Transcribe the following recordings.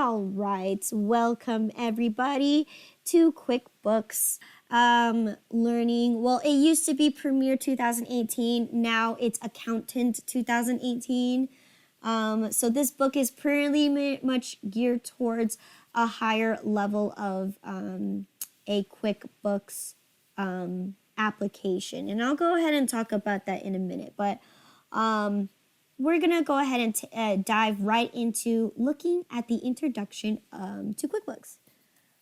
All right, welcome everybody to QuickBooks Learning. Well, it used to be Premier 2018, now it's Accountant 2018. So this book is pretty much geared towards a higher level of a QuickBooks application. And I'll go ahead and talk about that in a minute, but we're going to go ahead and dive right into looking at the introduction to QuickBooks.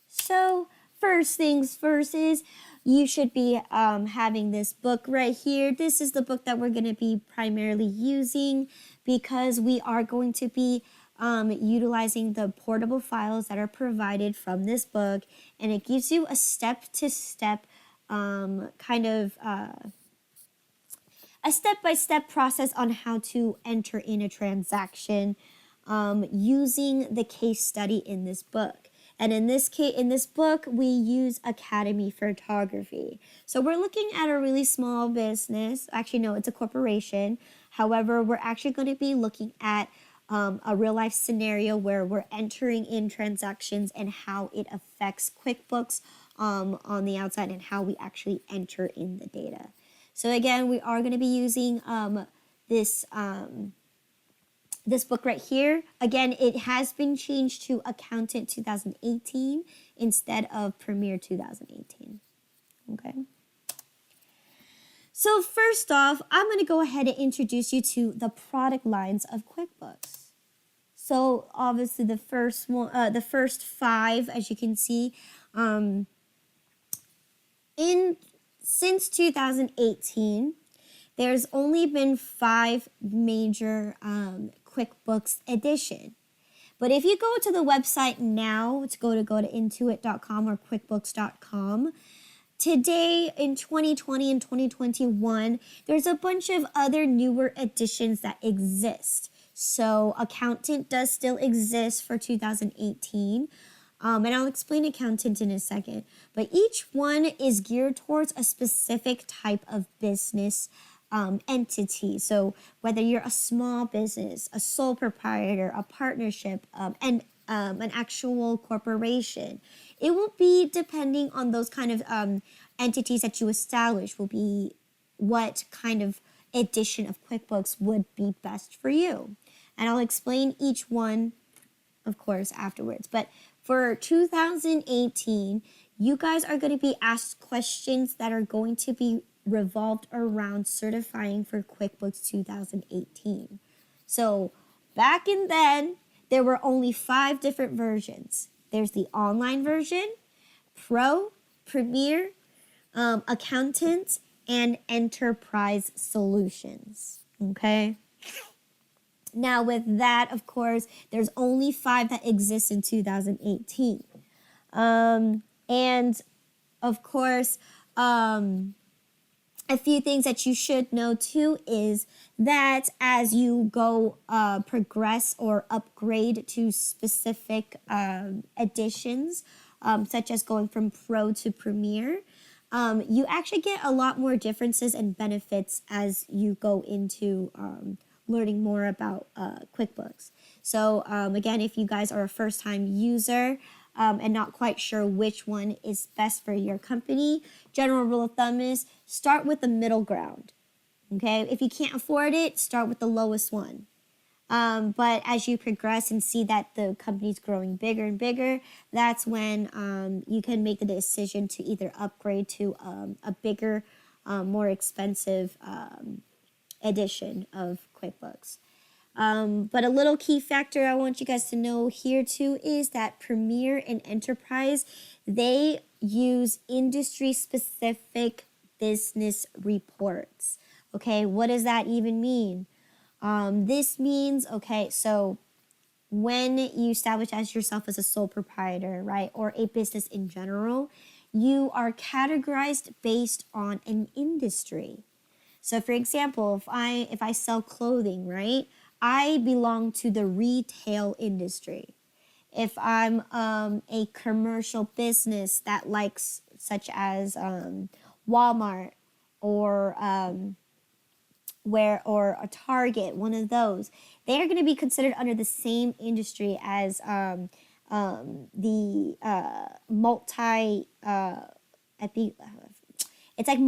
So first things first is you should be having this book right here. This is the book that we're going to be primarily using because we are going to be utilizing the portable files that are provided from this book, and it gives you a step-to-step a step-by-step process on how to enter in a transaction using the case study in this book. And in this book, we use Academy Photography. So we're looking at a really small business. Actually, no, it's a corporation. However, we're actually going to be looking at a real-life scenario where we're entering in transactions and how it affects QuickBooks on the outside and how we actually enter in the data. So again, we are going to be using this book right here. Again, it has been changed to Accountant 2018 instead of Premier 2018. Okay. So first off, I'm going to go ahead and introduce you to the product lines of QuickBooks. So obviously the first one, the first five, as you can see, since 2018, there's only been 5 major QuickBooks edition. But if you go to the website now, to go to intuit.com or quickbooks.com, today in 2020 and 2021, there's a bunch of other newer editions that exist. So Accountant does still exist for 2018. And I'll explain Accountant in a second. But each one is geared towards a specific type of business entity. So whether you're a small business, a sole proprietor, a partnership, and an actual corporation, it will be depending on those kind of entities that you establish will be what kind of edition of QuickBooks would be best for you. And I'll explain each one, of course, afterwards. But for 2018, you guys are going to be asked questions that are going to be revolved around certifying for QuickBooks 2018. So back in then, there were only 5 different versions. There's the online version, Pro, Premier, Accountant, and Enterprise Solutions. Okay? Now, with that, of course, there's only 5 that exist in 2018. And, of course, a few things that you should know, too, is that as you go progress or upgrade to specific editions, such as going from Pro to Premier, you actually get a lot more differences and benefits as you go into learning more about QuickBooks. So again, if you guys are a first-time user and not quite sure which one is best for your company, general rule of thumb is start with the middle ground. Okay, if you can't afford it, start with the lowest one. But as you progress and see that the company's growing bigger and bigger, that's when you can make the decision to either upgrade to a bigger, more expensive edition of QuickBooks. But a little key factor I want you guys to know here too is that Premier and Enterprise, they use industry-specific business reports. Okay, what does that even mean? This means, okay, so when you establish as yourself as a sole proprietor, right, or a business in general, you are categorized based on an industry. So for example, if I sell clothing, right, I belong to the retail industry. If I'm a commercial business that likes, such as Walmart or or a Target, one of those, they are going to be considered under the same industry as the multi I think it's like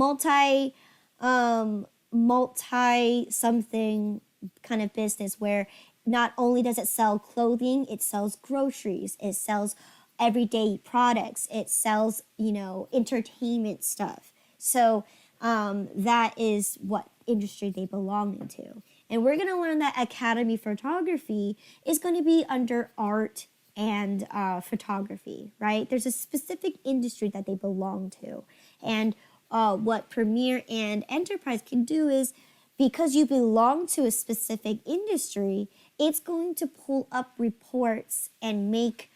multi something kind of business where not only does it sell clothing, it sells groceries, it sells everyday products, it sells, entertainment stuff. So that is what industry they belong into. And we're going to learn that Academy Photography is going to be under art and photography, right? There's a specific industry that they belong to. And what Premier and Enterprise can do is, because you belong to a specific industry, it's going to pull up reports and make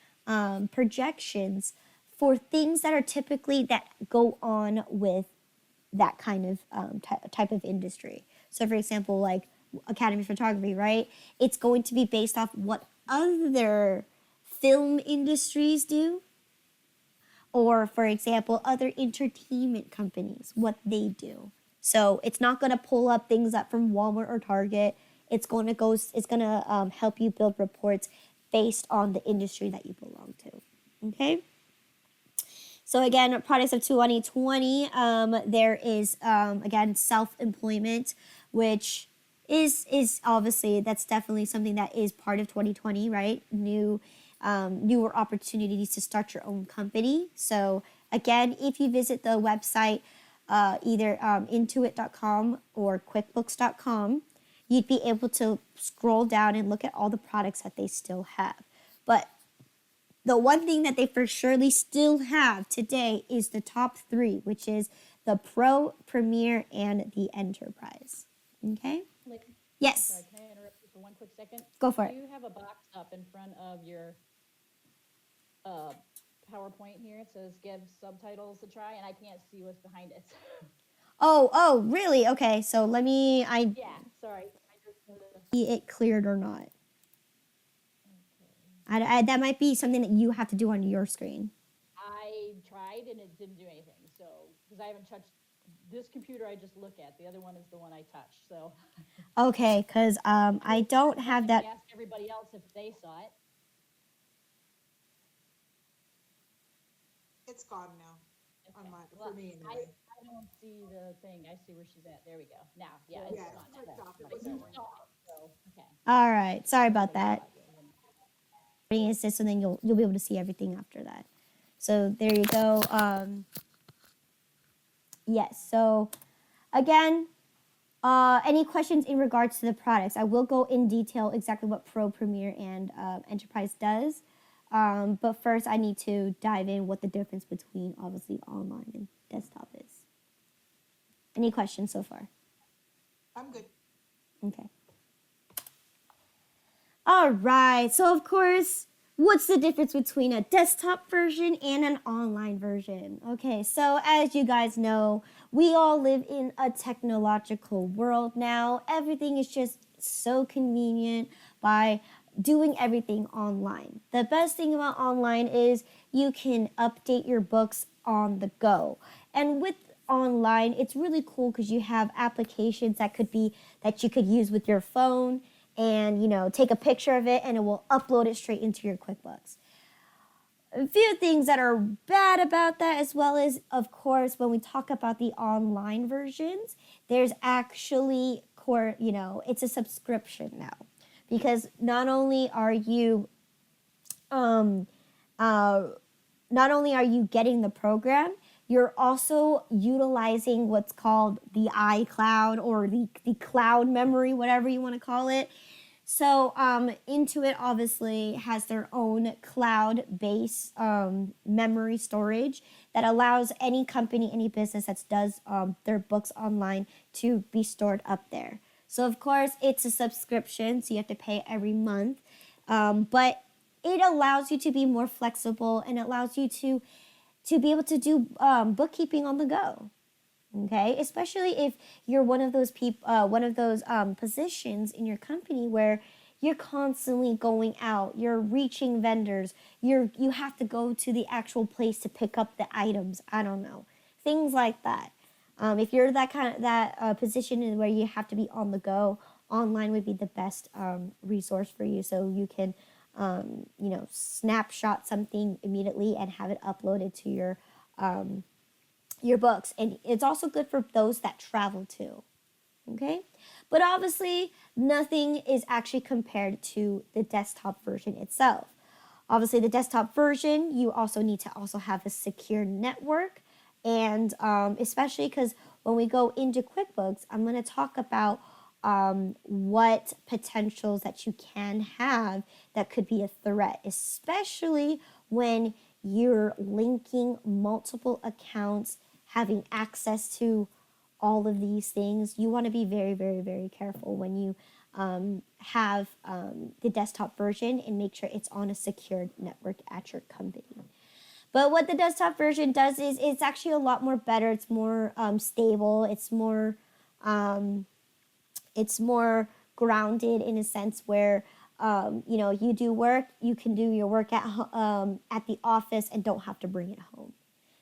projections for things that are typically that go on with that kind of type of industry. So, for example, like Academy Photography, right? It's going to be based off what other film industries do, or for example, other entertainment companies, what they do. So it's not going to pull up things up from Walmart or Target. It's going to help you build reports based on the industry that you belong to. Okay. So again, products of 2020, there is again self-employment, which is obviously, that's definitely something that is part of 2020, right? Newer opportunities to start your own company. So again, if you visit the website, either intuit.com or quickbooks.com, you'd be able to scroll down and look at all the products that they still have. But the one thing that they for surely still have today is the top three, which is the Pro, Premier, and the Enterprise. Okay? Yes. Sorry, can I interrupt you for one quick second? Go for it. You have a box up in front of your PowerPoint here. It says give subtitles a try, and I can't see what's behind it. Oh, really? Okay, so let me, Yeah, sorry. I just noticed. see it cleared or not. That might be something that you have to do on your screen. I tried and it didn't do anything. So, because I haven't touched this computer, I just look at. The other one is the one I touched. So, Okay, because I don't have that. ask everybody else if they saw it. It's gone now. Okay. For me anyway. I don't see the thing. I see where she's at. There we go. Now, yeah, Yeah, it's it's gone. clicked off. It But wasn't you saw it, so, okay. All right, sorry about that. Assist, and then you'll be able to see everything after that. So there you go. Yes. So again, any questions in regards to the products? I will go in detail exactly what Pro, Premier, and Enterprise does. But first, I need to dive in what the difference between obviously online and desktop is. Any questions so far? I'm good. Okay. All right. So of course, what's the difference between a desktop version and an online version? Okay, so as you guys know, we all live in a technological world now. Everything is just so convenient by doing everything online. The best thing about online is you can update your books on the go. And with online, it's really cool because you have applications that you could use with your phone, and take a picture of it and it will upload it straight into your QuickBooks. A few things that are bad about that, as well as, of course, when we talk about the online versions, there's actually it's a subscription now, because not only are you getting the program, you're also utilizing what's called the iCloud, or the cloud memory, whatever you want to call it. So Intuit obviously has their own cloud-based memory storage that allows any company, any business that does their books online to be stored up there. So of course, it's a subscription, so you have to pay every month. But it allows you to be more flexible and allows you to be able to do bookkeeping on the go. Okay, especially if you're one of those positions in your company where you're constantly going out, you're reaching vendors, you have to go to the actual place to pick up the items. I don't know, things like that. If you're that position where you have to be on the go, online would be the best resource for you, so you can snapshot something immediately and have it uploaded to your books. And it's also good for those that travel too. Okay, but obviously nothing is actually compared to the desktop version itself. Obviously, the desktop version, you also need to also have a secure network, and especially because when we go into QuickBooks, I'm going to talk about what potentials that you can have that could be a threat, especially when you're linking multiple accounts, having access to all of these things. You want to be very, very, very careful when you have the desktop version, and make sure it's on a secured network at your company. But what the desktop version does is it's actually a lot more better. It's more stable. It's more grounded in a sense where you do work. You can do your work at the office and don't have to bring it home.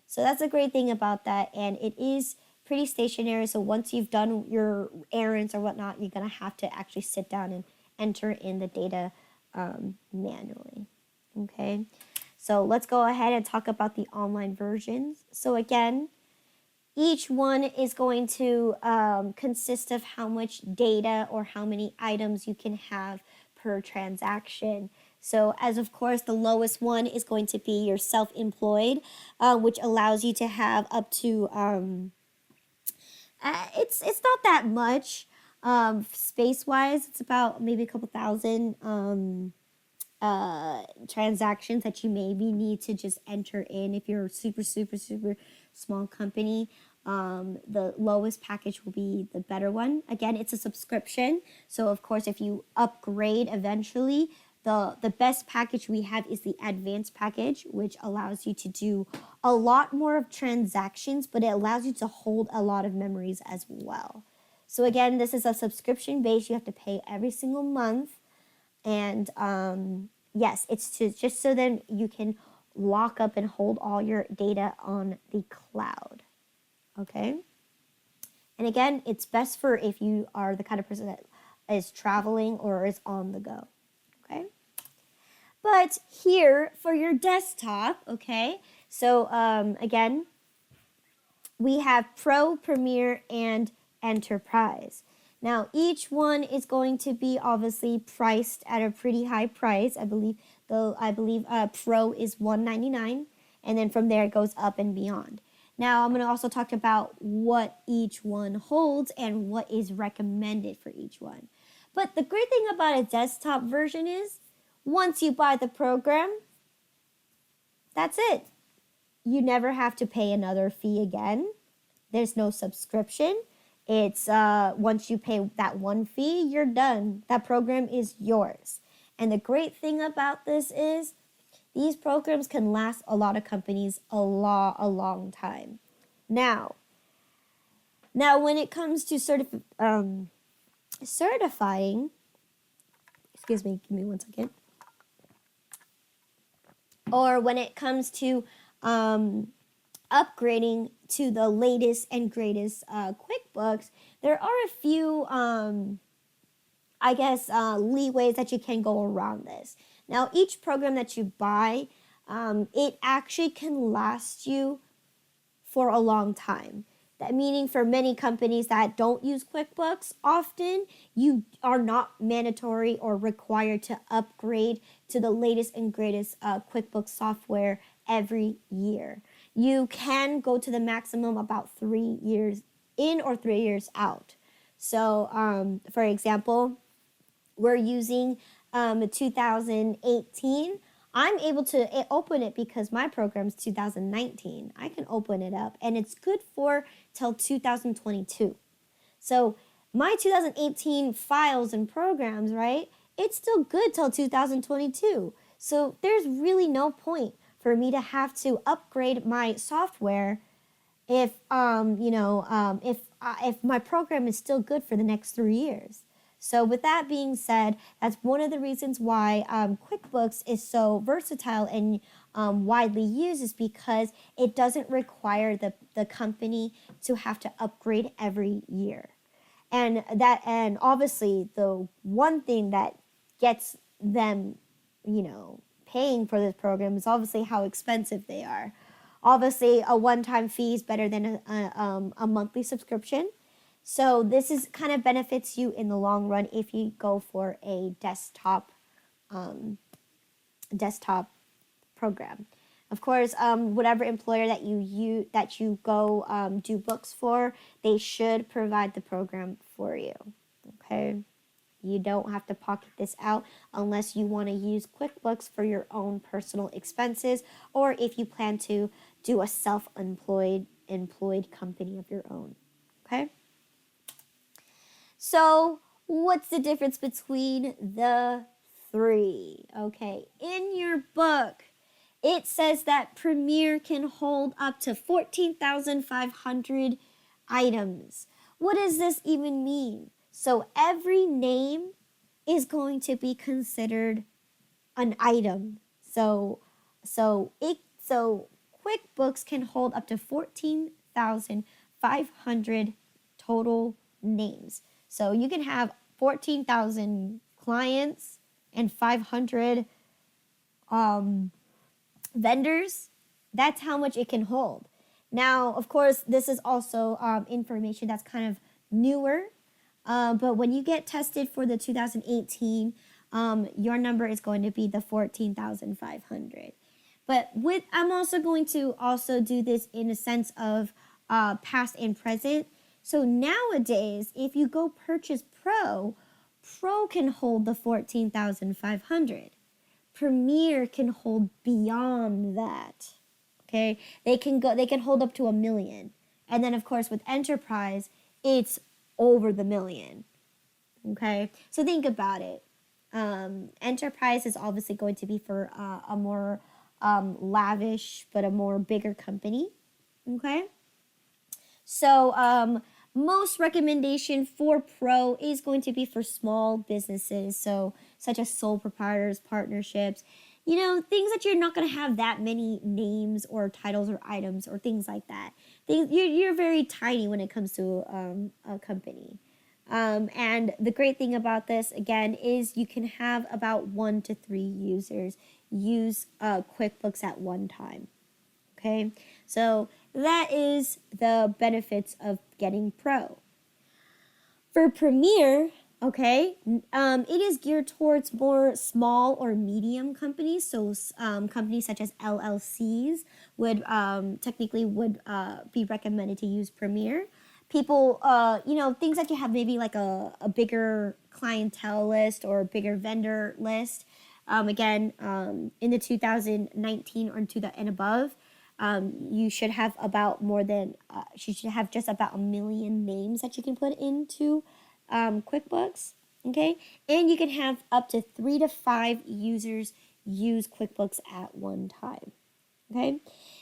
So that's a great thing about that, and it is pretty stationary. So once you've done your errands or whatnot, you're gonna have to actually sit down and enter in the data manually. Okay, so let's go ahead and talk about the online versions. So again, each one is going to consist of how much data or how many items you can have per transaction. So as of course, the lowest one is going to be your self-employed, which allows you to have up to it's not that much space-wise. It's about maybe a couple thousand transactions that you maybe need to just enter in if you're a super, super, super small company. The lowest package will be the better one. Again, it's a subscription. So of course, if you upgrade eventually, the best package we have is the advanced package, which allows you to do a lot more of transactions, but it allows you to hold a lot of memories as well. So again, this is a subscription base. You have to pay every single month. And yes, it's just so then you can lock up and hold all your data on the cloud. Okay? And again, it's best for if you are the kind of person that is traveling or is on the go. Okay? But here for your desktop, okay? So again, we have Pro, Premier, and Enterprise. Now, each one is going to be obviously priced at a pretty high price. I believe Pro is $199, and then from there it goes up and beyond. Now, I'm going to also talk about what each one holds and what is recommended for each one. But the great thing about a desktop version is once you buy the program, that's it. You never have to pay another fee again. There's no subscription. It's once you pay that one fee, you're done. That program is yours. And the great thing about this is these programs can last a lot of companies a long time. Now when it comes to certifying, excuse me, give me 1 second. Or when it comes to upgrading to the latest and greatest QuickBooks, there are a few, leeways that you can go around this. Now, each program that you buy, it actually can last you for a long time. That meaning for many companies that don't use QuickBooks often, you are not mandatory or required to upgrade to the latest and greatest QuickBooks software every year. You can go to the maximum about 3 years in or 3 years out. So, for example, we're using 2018. I'm able to open it because my program's 2019. I can open it up and it's good for till 2022. So my 2018 files and programs, right? It's still good till 2022. So there's really no point for me to have to upgrade my software if if my program is still good for the next 3 years. So with that being said, that's one of the reasons why QuickBooks is so versatile and widely used, is because it doesn't require the company to have to upgrade every year. And obviously the one thing that gets them paying for this program is obviously how expensive they are. Obviously, a one-time fee is better than a monthly subscription. So this is kind of benefits you in the long run if you go for a desktop program. Of course, whatever employer that you go do books for, they should provide the program for you. Okay, you don't have to pocket this out unless you want to use QuickBooks for your own personal expenses, or if you plan to do a self-employed company of your own. Okay. So, what's the difference between the three? Okay, in your book, it says that Premiere can hold up to 14,500 items. What does this even mean? So, every name is going to be considered an item. So QuickBooks can hold up to 14,500 total names. So you can have 14,000 clients and 500 vendors. That's how much it can hold. Now, of course, this is also information that's kind of newer. But when you get tested for the 2018, your number is going to be the 14,500. But I'm also going to also do this in a sense of past and present. So nowadays, if you go purchase Pro can hold the 14,500. Premiere can hold beyond that. Okay? They can hold up to 1 million. And then of course with Enterprise, it's over the million. Okay? So think about it. Enterprise is obviously going to be for a more lavish but a more bigger company. Okay? So most recommendation for Pro is going to be for small businesses, so such as sole proprietors, partnerships, things that you're not going to have that many names or titles or items or things like that. You're very tiny when it comes to a company. And the great thing about this, again, is you can have about 1 to 3 users use QuickBooks at one time. Okay, so that is the benefits of getting Pro. For Premiere, okay, it is geared towards more small or medium companies. So companies such as LLCs would technically be recommended to use Premiere. People, things that you have maybe like a bigger clientele list or a bigger vendor list. Again, in the 2019 or and above, you should have you should have just about 1 million names that you can put into QuickBooks, okay? And you can have up to 3 to 5 users use QuickBooks at one time, okay?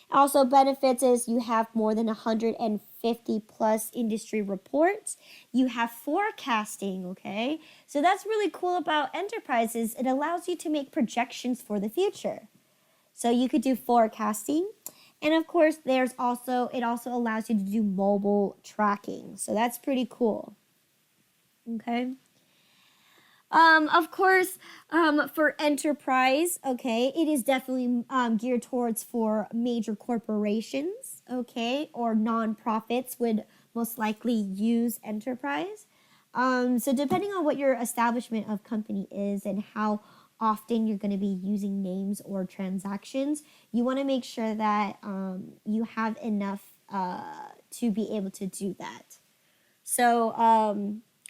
Also benefits is you have more than 150 plus industry reports. You have forecasting, okay? So that's really cool about Enterprises. It allows you to make projections for the future. So you could do forecasting. And of course, it also allows you to do mobile tracking. So that's pretty cool. Okay. Of course, for Enterprise, okay, it is definitely geared towards for major corporations, okay, or nonprofits would most likely use Enterprise. So depending on what your establishment of company is and how often you're going to be using names or transactions, you want to make sure that you have enough to be able to do that. So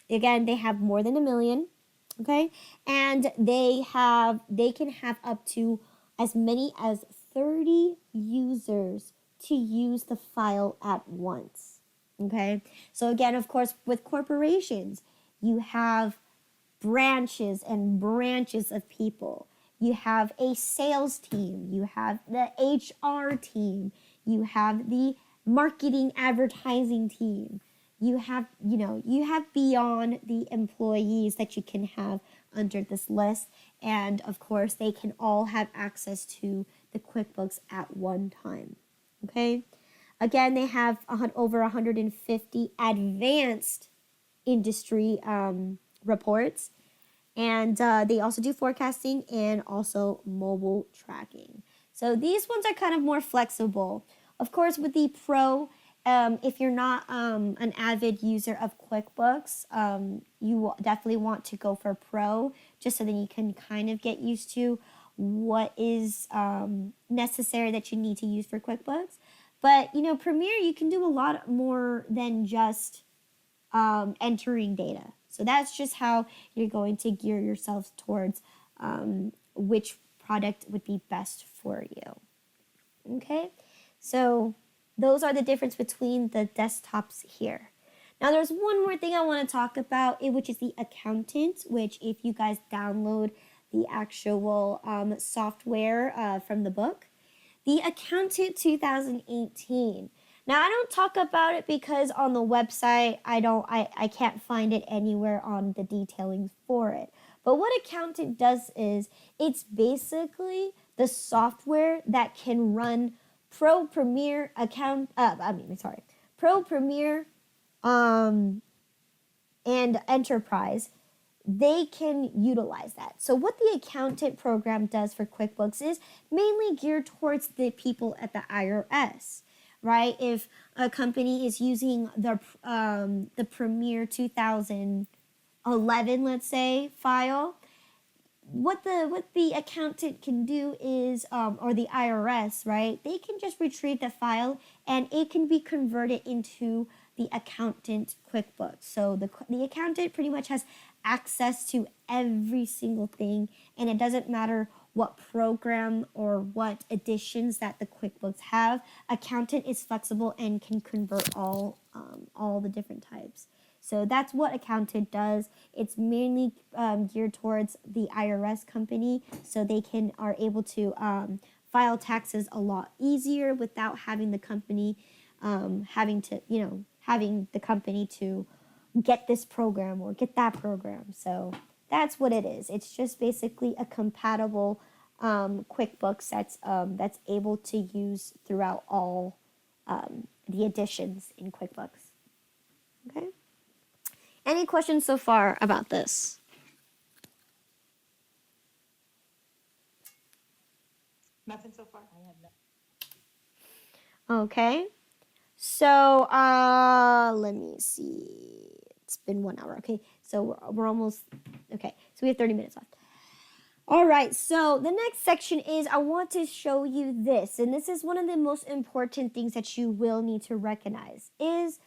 again, they have more than 1 million, okay, and they can have up to as many as 30 users to use the file at once. Okay, so again, of course, with corporations, you have branches and branches of people. You have a sales team, you have the HR team, you have the marketing advertising team. You have beyond the employees that you can have under this list. And of course, they can all have access to the QuickBooks at one time. Okay. Again, they have over 150 advanced industry reports. And they also do forecasting and also mobile tracking. So these ones are kind of more flexible. Of course, with the Pro, if you're not an avid user of QuickBooks, you definitely want to go for Pro just so that you can kind of get used to what is necessary that you need to use for QuickBooks. But Premiere, you can do a lot more than just entering data. So that's just how you're going to gear yourself towards which product would be best for you. Okay, so those are the difference between the desktops here. Now there's one more thing I want to talk about, which is the Accountant, which if you guys download the actual software from the book, the Accountant 2018. Now I don't talk about it because on the website I can't find it anywhere on the detailing for it. But what Accountant does is it's basically the software that can run Pro Premiere Pro Premiere and Enterprise. They can utilize that. So what the Accountant program does for QuickBooks is mainly geared towards the people at the IRS, right? If a company is using the Premiere 2011, let's say, file, what the accountant can do is, or the IRS, right? They can just retrieve the file and it can be converted into the Accountant QuickBooks. So the accountant pretty much has access to every single thing, and it doesn't matter what program or what editions that the QuickBooks have. Accountant is flexible and can convert all the different types. So that's what Accountant does. It's mainly geared towards the IRS company, so they are able to file taxes a lot easier without having the company having the company to get this program or get that program. So that's what it is. It's just basically a compatible QuickBooks that's able to use throughout all the editions in QuickBooks. Okay. Any questions so far about this? Nothing so far. I have no. Okay. So let me see. It's been 1 hour. Okay. So we're almost okay. So we have 30 minutes left. All right, so the next section is I want to show you this, and this is one of the most important things that you will need to recognize is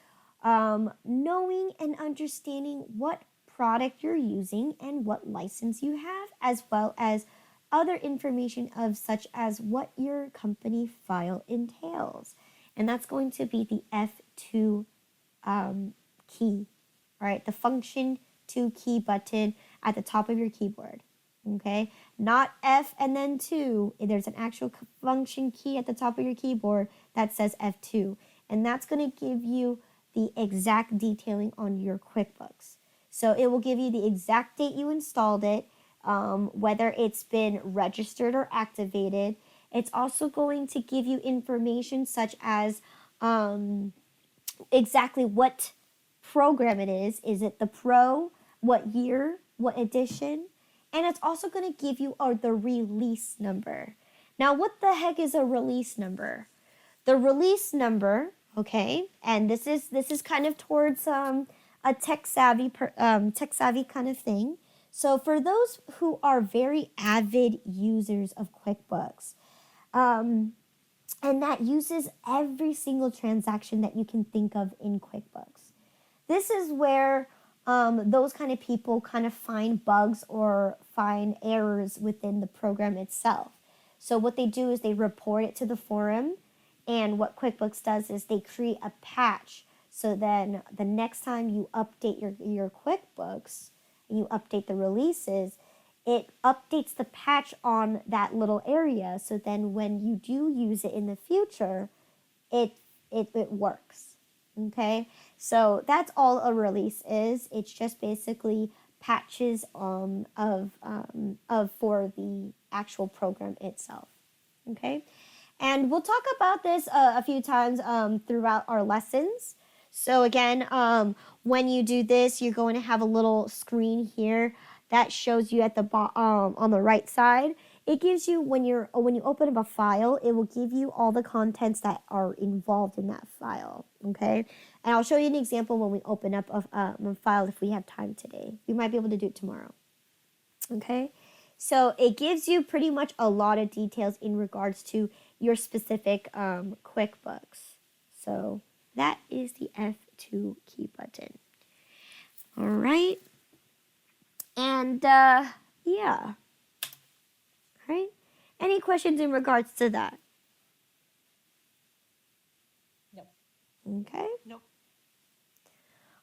knowing and understanding what product you're using and what license you have, as well as other information of such as what your company file entails. And that's going to be the F2 key, all right, the function 2 key button at the top of your keyboard. Okay, not F and then 2. There's an actual function key at the top of your keyboard that says F2, and that's going to give you the exact detailing on your QuickBooks. So it will give you the exact date you installed it, whether it's been registered or activated. It's also going to give you information such as exactly what program it is. Is it the Pro? What year? What edition? And it's also going to give you the release number. Now, what the heck is a release number? The release number, okay, and this is kind of towards a tech savvy kind of thing. So for those who are very avid users of QuickBooks, and that uses every single transaction that you can think of in QuickBooks, this is where those kind of people kind of find bugs or find errors within the program itself. So what they do is they report it to the forum, and what QuickBooks does is they create a patch. So then the next time you update your QuickBooks, you update the releases, it updates the patch on that little area. So then when you do use it in the future, it works. Okay, so that's all a release is. It's just basically patches of for the actual program itself. Okay, and we'll talk about this a few times throughout our lessons. So again, when you do this, you're going to have a little screen here that shows you at the on the right side. It gives you when you open up a file, it will give you all the contents that are involved in that file. Okay, and I'll show you an example when we open up a file if we have time today. We might be able to do it tomorrow. Okay, so it gives you pretty much a lot of details in regards to your specific QuickBooks. So that is the F2 key button. All right, and yeah. Right? Any questions in regards to that? Nope. Okay. Nope.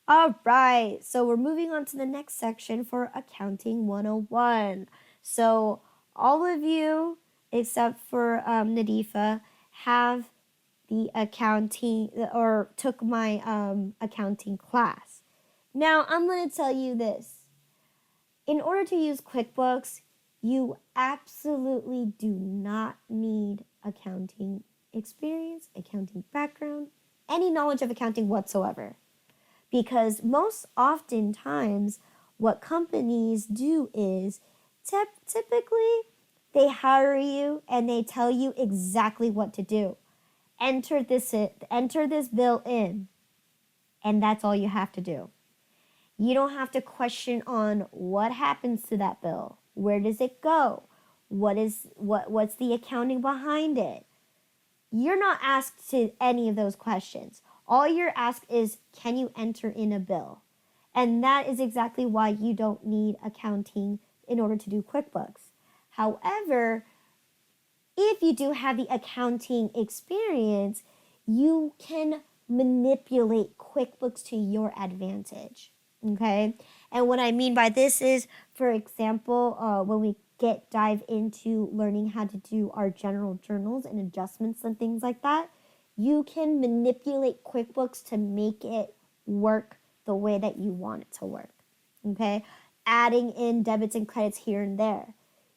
All right. So we're moving on to the next section for Accounting 101. So all of you, except for Nadifa, have the accounting or took my accounting class. Now I'm going to tell you this. In order to use QuickBooks, you absolutely do not need accounting experience, accounting background, any knowledge of accounting whatsoever. Because most oftentimes, what companies do is typically they hire you and they tell you exactly what to do. Enter this bill in, and that's all you have to do. You don't have to question on what happens to that bill. Where does it go? What's the accounting behind it? You're not asked to any of those questions. All you're asked is, can you enter in a bill? And that is exactly why you don't need accounting in order to do QuickBooks. However, if you do have the accounting experience, you can manipulate QuickBooks to your advantage. Okay, and what I mean by this is, for example, when we dive into learning how to do our general journals and adjustments and things like that, you can manipulate QuickBooks to make it work the way that you want it to work. Okay, adding in debits and credits here and there,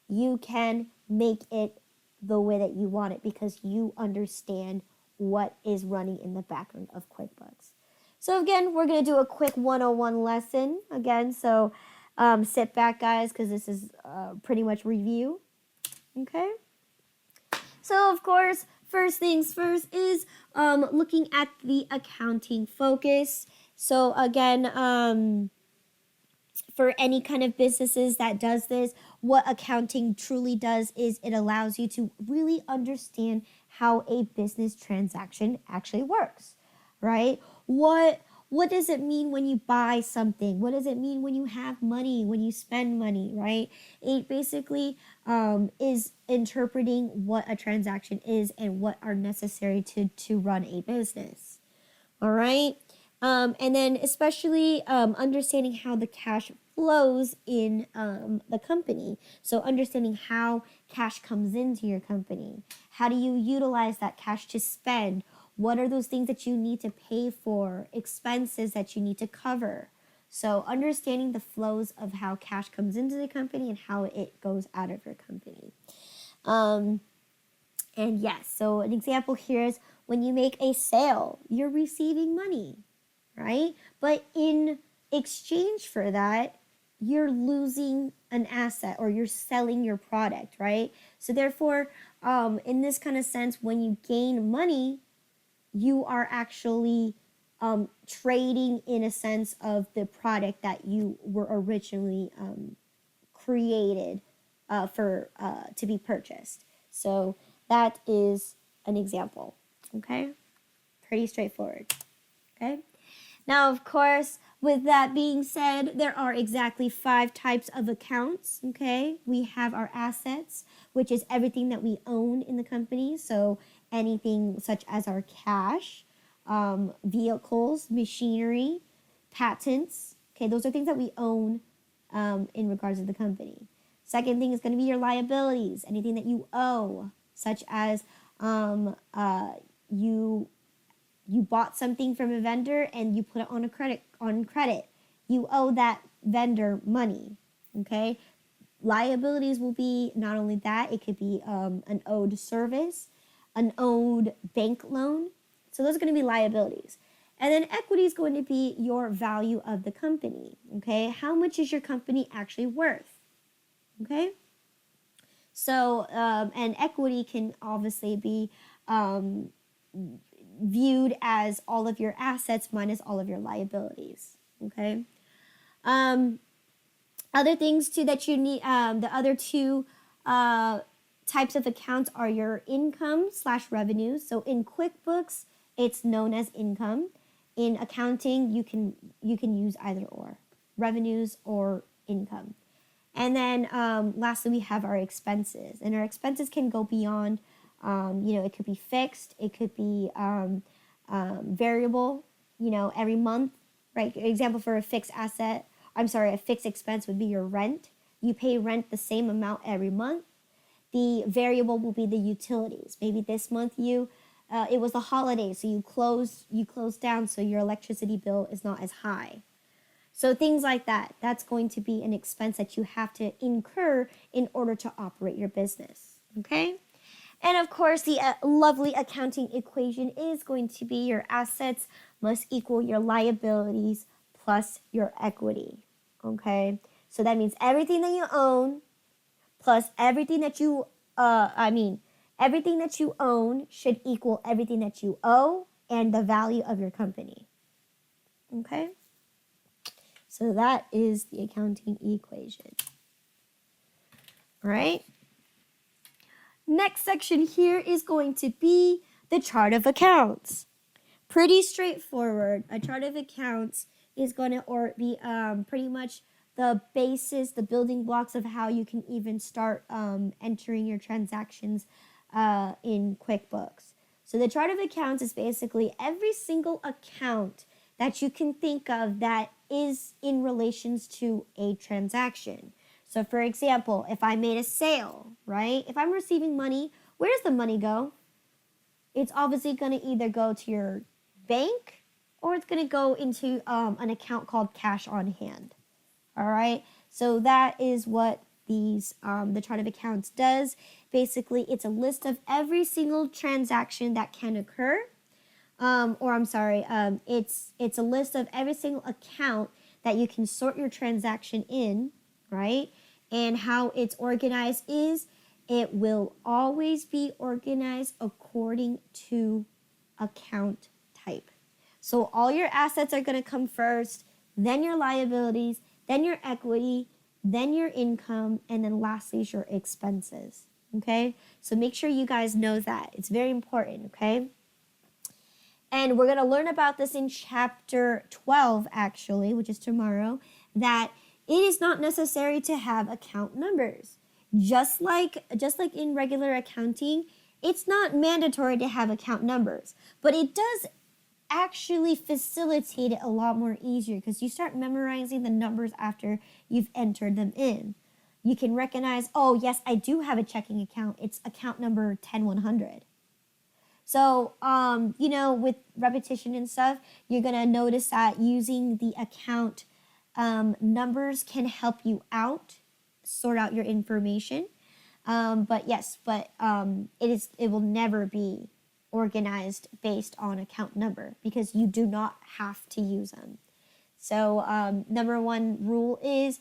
you can make it the way that you want it because you understand what is running in the background of QuickBooks. So again, we're going to do a quick 101 lesson again. So sit back, guys, because this is pretty much review. Okay. So of course, first things first is looking at the accounting focus. So again, for any kind of businesses that does this, what accounting truly does is it allows you to really understand how a business transaction actually works, right? What does it mean when you buy something? What does it mean when you have money, when you spend money, right? It basically is interpreting what a transaction is and what are necessary to run a business, all right? And then especially understanding how the cash flows in the company. So understanding how cash comes into your company. How do you utilize that cash to spend? What are those things that you need to pay for? Expenses that you need to cover. So understanding the flows of how cash comes into the company and how it goes out of your company. And yes, so an example here is when you make a sale, you're receiving money, right? But in exchange for that, you're losing an asset or you're selling your product, right? So therefore, in this kind of sense, when you gain money, you are actually trading in a sense of the product that you were originally created for to be purchased. So that is an example, okay? Pretty straightforward, okay? Now, of course, with that being said, there are exactly 5 types of accounts, okay? We have our assets, which is everything that we own in the company. So anything such as our cash, vehicles, machinery, patents, okay? Those are things that we own in regards to the company. Second thing is going to be your liabilities, anything that you owe, such as you bought something from a vendor and you put it on credit. You owe that vendor money, okay? Liabilities will be not only that, it could be an owed service, an owed bank loan. So those are going to be liabilities. And then equity is going to be your value of the company. Okay, how much is your company actually worth? Okay, so and equity can obviously be viewed as all of your assets minus all of your liabilities. Okay. Other things too that you need, the other two types of accounts are your income / revenues. So in QuickBooks, it's known as income. In accounting, you can use either or, revenues or income. And then lastly, we have our expenses, and our expenses can go beyond. It could be fixed, it could be variable. Every month, right? Example for a fixed expense would be your rent. You pay rent the same amount every month. The variable will be the utilities. Maybe this month it was the holiday, so you closed down, so your electricity bill is not as high. So things like that. That's going to be an expense that you have to incur in order to operate your business. Okay? And of course, the lovely accounting equation is going to be your assets must equal your liabilities plus your equity. Okay? So that means everything that you own plus everything that you everything that you own should equal everything that you owe and the value of your company. Okay? So that is the accounting equation. All right? Next section here is going to be the chart of accounts. Pretty straightforward. A chart of accounts is going to be pretty much the basis, the building blocks of how you can even start entering your transactions in QuickBooks. So the chart of accounts is basically every single account that you can think of that is in relations to a transaction. So for example, if I made a sale, right? If I'm receiving money, where does the money go? It's obviously going to either go to your bank or it's going to go into an account called cash on hand. All right. So that is what the chart of accounts does. Basically, it's a list of every single transaction that can occur. It's a list of every single account that you can sort your transaction in, right? And how it's organized is it will always be organized according to account type. So all your assets are going to come first, then your liabilities, then your equity, then your income, and then lastly is your expenses. Okay? So make sure you guys know that. It's very important, okay? And we're going to learn about this in chapter 12, actually, which is tomorrow, that it is not necessary to have account numbers. Just like in regular accounting, it's not mandatory to have account numbers, but it does actually facilitate it a lot more easier because you start memorizing the numbers after you've entered them in. You can recognize, oh, yes, I do have a checking account. It's account number 10100. So, with repetition and stuff, you're going to notice that using the account numbers can help you out, sort out your information. It will never be organized based on account number because you do not have to use them. So, number one rule is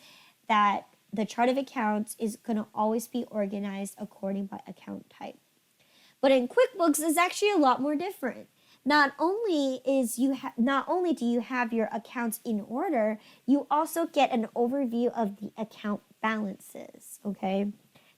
that the chart of accounts is going to always be organized according by account type. But in QuickBooks, it's actually a lot more different. Not only do you have your accounts in order, you also get an overview of the account balances. Okay,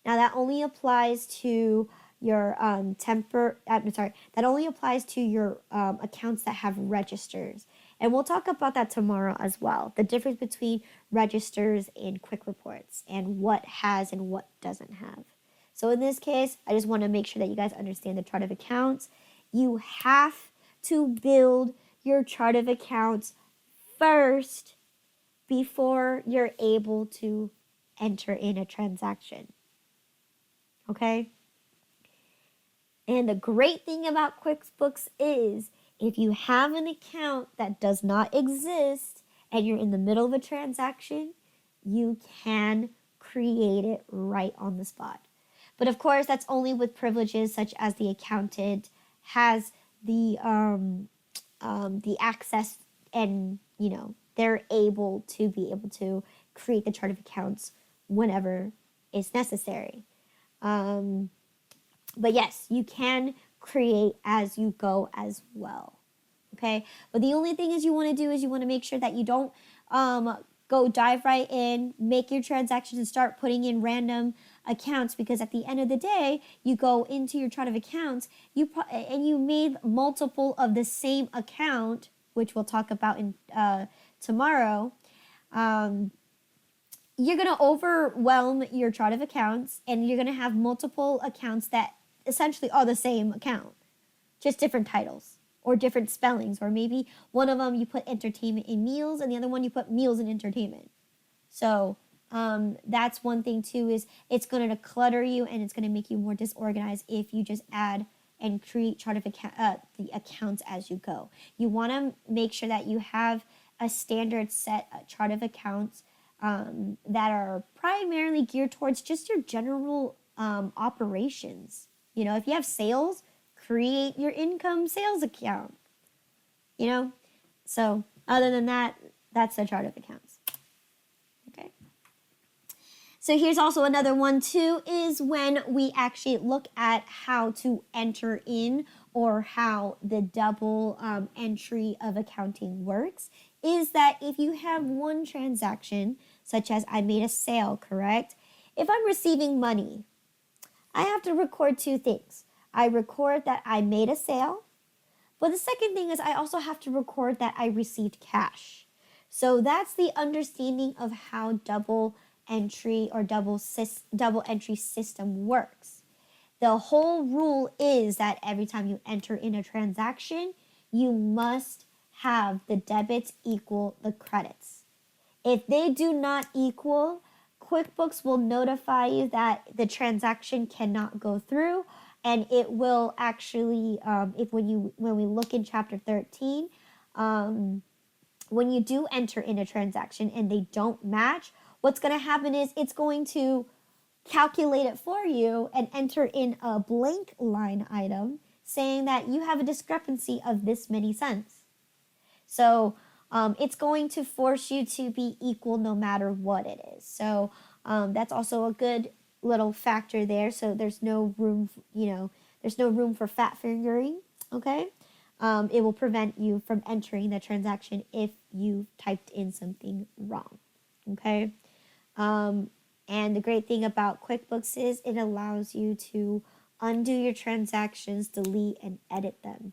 now that only applies to your that only applies to your accounts that have registers, and we'll talk about that tomorrow as well. The difference between registers and quick reports, and what has and what doesn't have. So in this case, I just want to make sure that you guys understand the chart of accounts. You have to build your chart of accounts first before you're able to enter in a transaction. Okay? And the great thing about QuickBooks is if you have an account that does not exist and you're in the middle of a transaction, you can create it right on the spot. But of course, that's only with privileges such as the accountant has the the access, and they're able to create the chart of accounts whenever it's necessary. But yes, you can create as you go as well. Okay, but the only thing is you want to do is you want to make sure that you don't go dive right in, make your transactions, and start putting in random accounts, because at the end of the day, you go into your chart of accounts, and you made multiple of the same account, which we'll talk about in tomorrow. You're going to overwhelm your chart of accounts, and you're going to have multiple accounts that essentially are the same account, just different titles or different spellings, or maybe one of them you put entertainment in meals and the other one you put meals in entertainment. So that's one thing too, is it's going to clutter you and it's going to make you more disorganized if you just add and create chart of the accounts as you go. You want to make sure that you have a standard set chart of accounts that are primarily geared towards just your general operations. If you have sales, create your income sales account. So other than that, that's the chart of accounts. Okay. So here's also another one too, is when we actually look at how to enter in, or how the double entry of accounting works, is that if you have one transaction, such as I made a sale, correct? If I'm receiving money, I have to record two things. I record that I made a sale, but the second thing is I also have to record that I received cash. So that's the understanding of how double entry or double entry system works. The whole rule is that every time you enter in a transaction, you must have the debits equal the credits. If they do not equal, QuickBooks will notify you that the transaction cannot go through, and it will actually, when we look in chapter 13, when you do enter in a transaction and they don't match, what's going to happen is it's going to calculate it for you and enter in a blank line item saying that you have a discrepancy of this many cents. So it's going to force you to be equal no matter what it is. So that's also a good little factor there. So there's no room, there's no room for fat fingering. Okay. It will prevent you from entering the transaction if you typed in something wrong. Okay. And the great thing about QuickBooks is it allows you to undo your transactions, delete and edit them.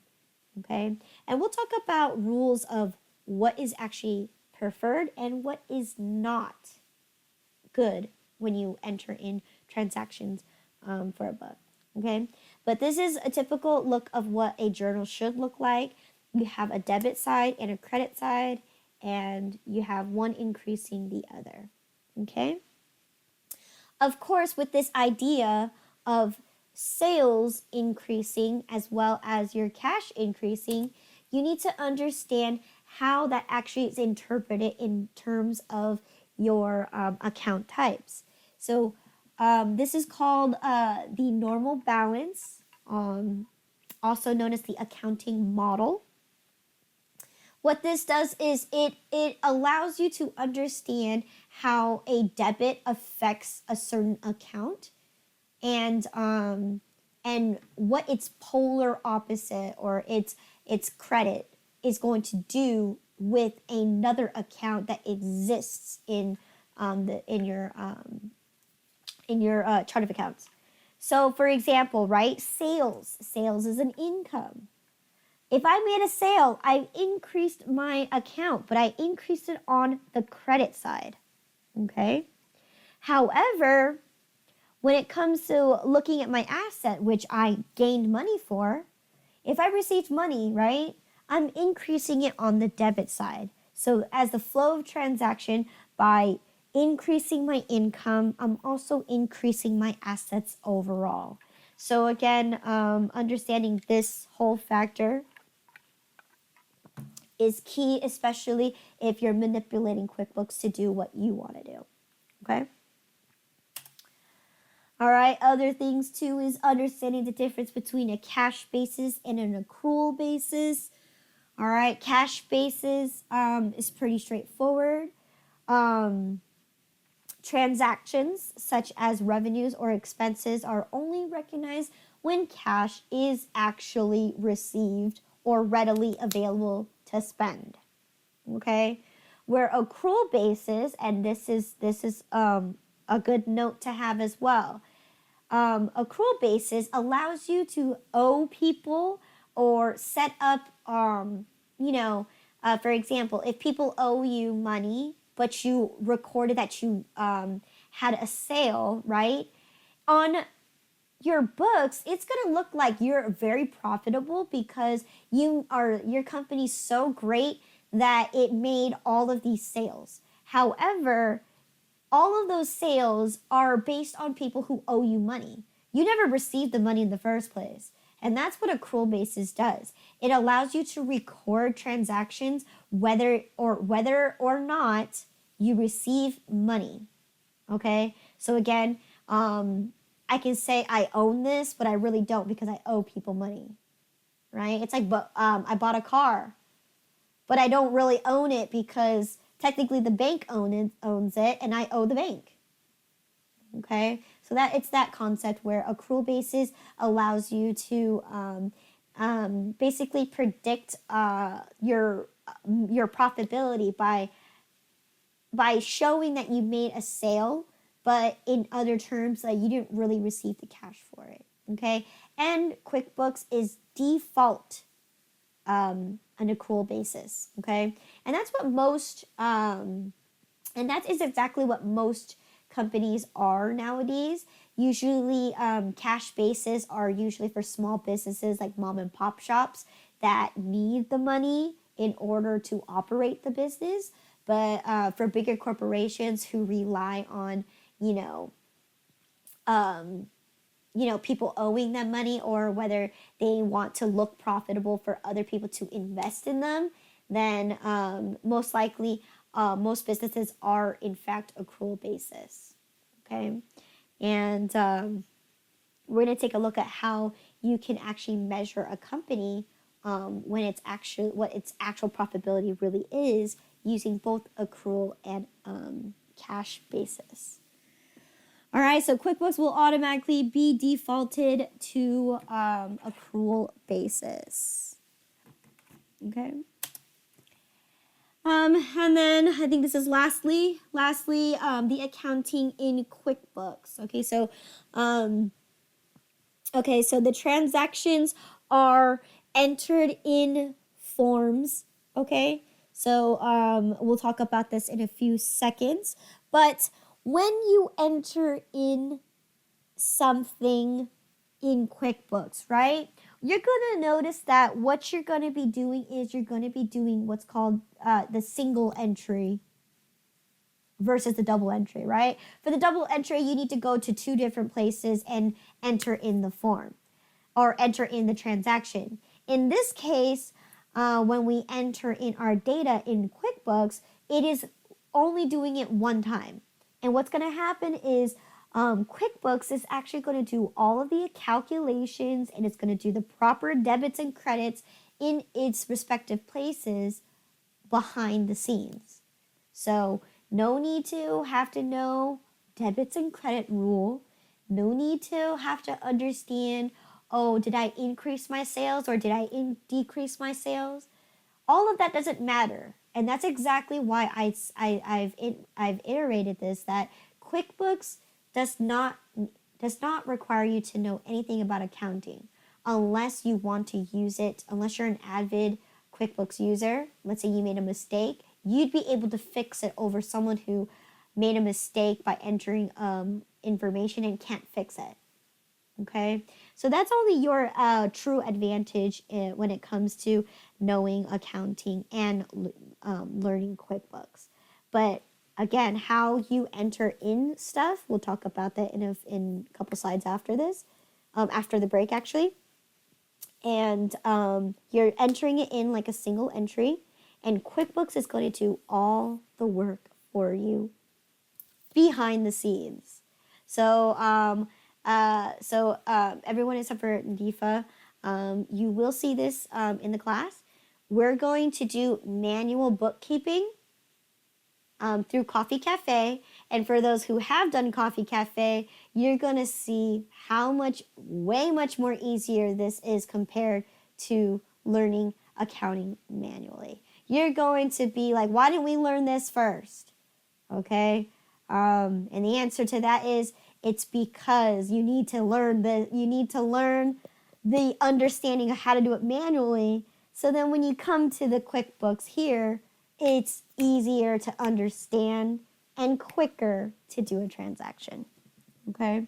Okay. And we'll talk about rules of what is actually preferred and what is not good when you enter in transactions for a book. Okay. But this is a typical look of what a journal should look like. You have a debit side and a credit side, and you have one increasing the other. Okay. Of course, with this idea of sales increasing as well as your cash increasing, you need to understand how that actually is interpreted in terms of your account types. So this is called the normal balance, also known as the accounting model. What this does is it allows you to understand how a debit affects a certain account, and what its polar opposite or its credit is going to do with another account that exists in your chart of accounts. So, for example, right, sales is an income. If I made a sale, I increased my account, but I increased it on the credit side, okay? However, when it comes to looking at my asset, which I gained money for, if I received money, right, I'm increasing it on the debit side. So as the flow of transaction, by increasing my income, I'm also increasing my assets overall. So again, understanding this whole factor is key, especially if you're manipulating QuickBooks to do what you want to do, okay? All right, other things too is understanding the difference between a cash basis and an accrual basis. All right, cash basis is pretty straightforward. Um, Transactions such as revenues or expenses are only recognized when cash is actually received or readily available to spend. Okay, where accrual basis, and this is a good note to have as well. Accrual basis allows you to owe people or set up, for example, if people owe you money, but you recorded that you had a sale, right? On your books, it's going to look like you're very profitable because your company's so great that it made all of these sales. However, all of those sales are based on people who owe you money. You never received the money in the first place. And that's what accrual basis does. It allows you to record transactions whether or not you receive money. Okay? So again, I can say I own this, but I really don't because I owe people money. Right? It's like, I bought a car, but I don't really own it because technically the bank owns it and I owe the bank. Okay, so that it's that concept where accrual basis allows you to basically predict your profitability by showing that you made a sale, but in other terms, you didn't really receive the cash for it. Okay, and QuickBooks is default an accrual basis. Okay, and that's what most and that is exactly what most companies are nowadays. Usually, cash basis are usually for small businesses like mom and pop shops that need the money in order to operate the business. But for bigger corporations who rely on, people owing them money, or whether they want to look profitable for other people to invest in them, then most likely most businesses are in fact accrual basis. Okay, and we're going to take a look at how you can actually measure a company when it's actually what its actual profitability really is, using both accrual and cash basis. All right, so QuickBooks will automatically be defaulted to accrual basis. Okay. And then I think this is lastly, the accounting in QuickBooks. So the transactions are entered in forms. Okay, so we'll talk about this in a few seconds. But when you enter in something in QuickBooks, right, you're going to notice that what you're going to be doing is you're going to be doing what's called the single entry versus the double entry, right? For the double entry, you need to go to two different places and enter in the form or enter in the transaction. In this case, when we enter in our data in QuickBooks, it is only doing it one time. And what's going to happen is QuickBooks is actually going to do all of the calculations, and it's going to do the proper debits and credits in its respective places behind the scenes. So no need to have to know debits and credit rule. No need to have to understand, oh, did I increase my sales or did I decrease my sales? All of that doesn't matter. And that's exactly why I've iterated this, that QuickBooks does not require you to know anything about accounting unless you want to use it, unless you're an avid QuickBooks user. Let's say you made a mistake, you'd be able to fix it over someone who made a mistake by entering information and can't fix it. Okay, so that's only your true advantage when it comes to knowing accounting and learning QuickBooks. But again, how you enter in stuff, we'll talk about that in a couple slides after this, after the break actually. And you're entering it in like a single entry, and QuickBooks is going to do all the work for you behind the scenes. So everyone except for Nifa, you will see this in the class we're going to do manual bookkeeping through Coffee Cafe. And for those who have done Coffee Cafe, you're going to see how way much more easier this is compared to learning accounting manually. You're going to be like, why didn't we learn this first? Okay? And the answer to that is it's because you need to learn the understanding of how to do it manually. So then when you come to the QuickBooks here, it's easier to understand and quicker to do a transaction. Okay?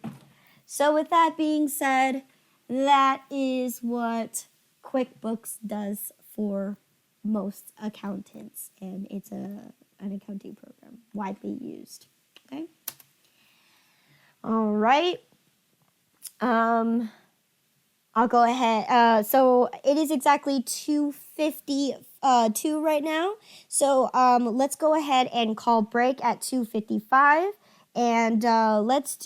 So with that being said, that is what QuickBooks does for most accountants, and it's an accounting program widely used. Okay? All right. I'll go ahead. So it is exactly 2:52 right now. So let's go ahead and call break at 2:55, and let's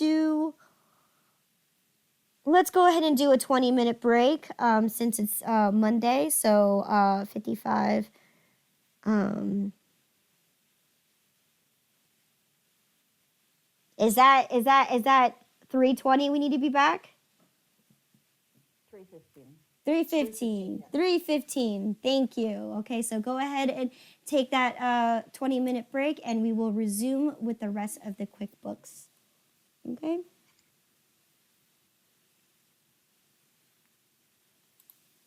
go ahead and do a 20-minute break since it's Monday. So 55. Is that 3:20? We need to be back. 3:15. 3:15. 3:15. Thank you. Okay, so go ahead and take that 20-minute break, and we will resume with the rest of the QuickBooks. Okay.